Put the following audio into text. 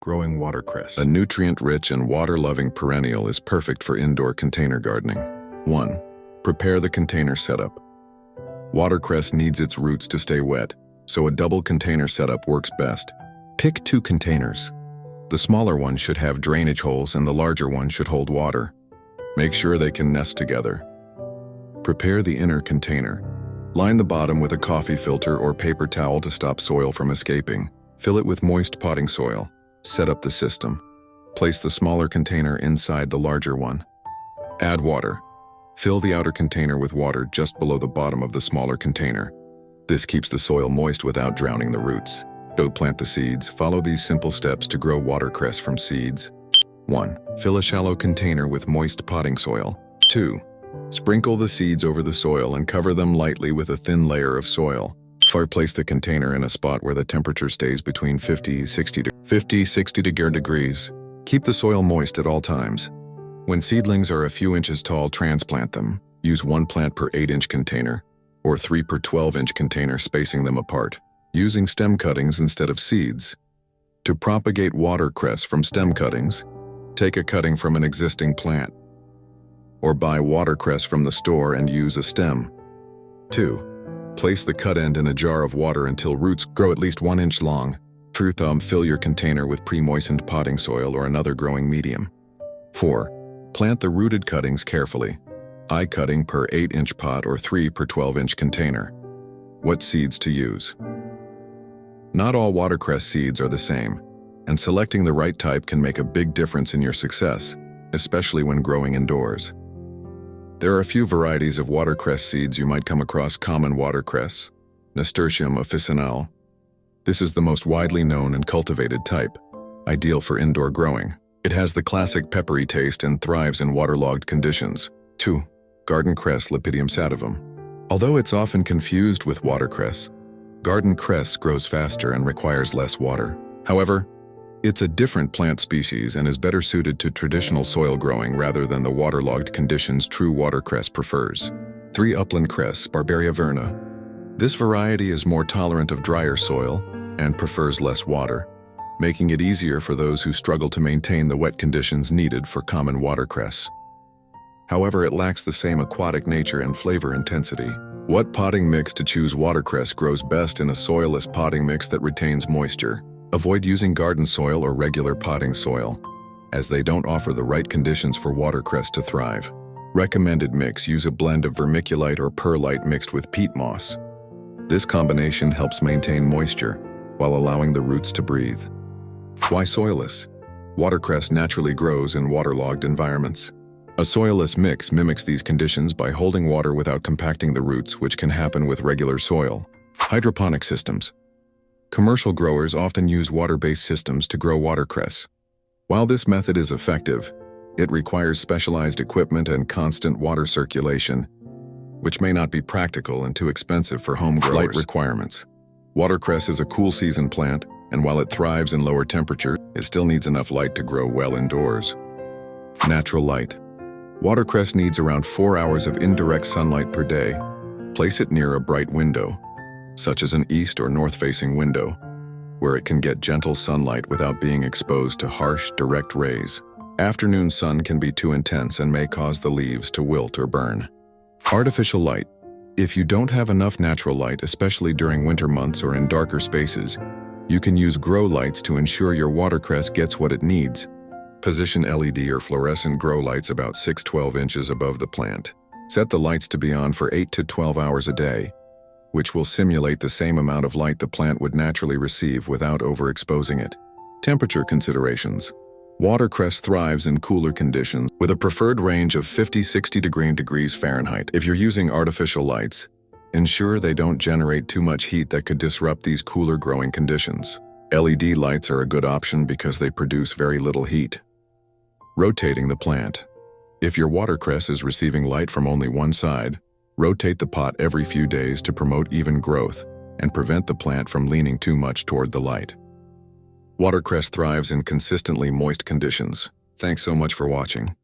Growing watercress. A nutrient-rich and water-loving perennial is perfect for indoor container gardening. 1. Prepare the container setup. Watercress needs its roots to stay wet, so a double container setup works best. Pick 2 containers. The smaller one should have drainage holes and the larger one should hold water. Make sure they can nest together. Prepare the inner container. Line the bottom with a coffee filter or paper towel to stop soil from escaping. Fill it with moist potting soil. Set up the system. Place the smaller container inside the larger one. Add water. Fill the outer container with water just below the bottom of the smaller container. This keeps the soil moist without drowning the roots. Don't plant the seeds. Follow these simple steps to grow watercress from seeds. 1. Fill a shallow container with moist potting soil. 2. Sprinkle the seeds over the soil and cover them lightly with a thin layer of soil. Place the container in a spot where the temperature stays between 50-60 degrees. Keep the soil moist at all times. When seedlings are a few inches tall, transplant them. Use 1 plant per 8-inch container, or 3 per 12-inch container, spacing them apart, using stem cuttings instead of seeds. To propagate watercress from stem cuttings, take a cutting from an existing plant, or buy watercress from the store and use a stem. 2. Place the cut end in a jar of water until roots grow at least 1 inch long. Fill your container with pre-moistened potting soil or another growing medium. 4. Plant the rooted cuttings carefully. I cutting per 8-inch pot or 3 per 12-inch container. What seeds to use? Not all watercress seeds are the same, and selecting the right type can make a big difference in your success, especially when growing indoors. There are a few varieties of watercress seeds you might come across. Common watercress, Nasturtium officinale. This is the most widely known and cultivated type, ideal for indoor growing. It has the classic peppery taste and thrives in waterlogged conditions. 2. Garden cress, Lepidium sativum. Although it's often confused with watercress, garden cress grows faster and requires less water. However, it's a different plant species and is better suited to traditional soil growing rather than the waterlogged conditions true watercress prefers. 3. Upland cress, Barbaria verna. This variety is more tolerant of drier soil and prefers less water, making it easier for those who struggle to maintain the wet conditions needed for common watercress. However, it lacks the same aquatic nature and flavor intensity. What potting mix to choose? Watercress grows best in a soilless potting mix that retains moisture. Avoid using garden soil or regular potting soil, as they don't offer the right conditions for watercress to thrive. Recommended mix: use a blend of vermiculite or perlite mixed with peat moss. This combination helps maintain moisture while allowing the roots to breathe. Why soilless? Watercress naturally grows in waterlogged environments. A soilless mix mimics these conditions by holding water without compacting the roots, which can happen with regular soil. Hydroponic systems. Commercial growers often use water-based systems to grow watercress. While this method is effective, it requires specialized equipment and constant water circulation, which may not be practical and too expensive for home growers. Light requirements. Watercress is a cool season plant, and while it thrives in lower temperatures, it still needs enough light to grow well indoors. Natural light. Watercress needs around 4 hours of indirect sunlight per day. Place it near a bright window, such as an east or north-facing window, where it can get gentle sunlight without being exposed to harsh, direct rays. Afternoon sun can be too intense and may cause the leaves to wilt or burn. Artificial light. If you don't have enough natural light, especially during winter months or in darker spaces, you can use grow lights to ensure your watercress gets what it needs. Position LED or fluorescent grow lights about 6-12 inches above the plant. Set the lights to be on for 8 to 12 hours a day, which will simulate the same amount of light the plant would naturally receive without overexposing it. Temperature considerations. Watercress thrives in cooler conditions with a preferred range of 50-60 degrees Fahrenheit. If you're using artificial lights, ensure they don't generate too much heat that could disrupt these cooler growing conditions. LED lights are a good option because they produce very little heat. Rotating the plant. If your watercress is receiving light from only one side, rotate the pot every few days to promote even growth and prevent the plant from leaning too much toward the light. Watercress thrives in consistently moist conditions. Thanks so much for watching.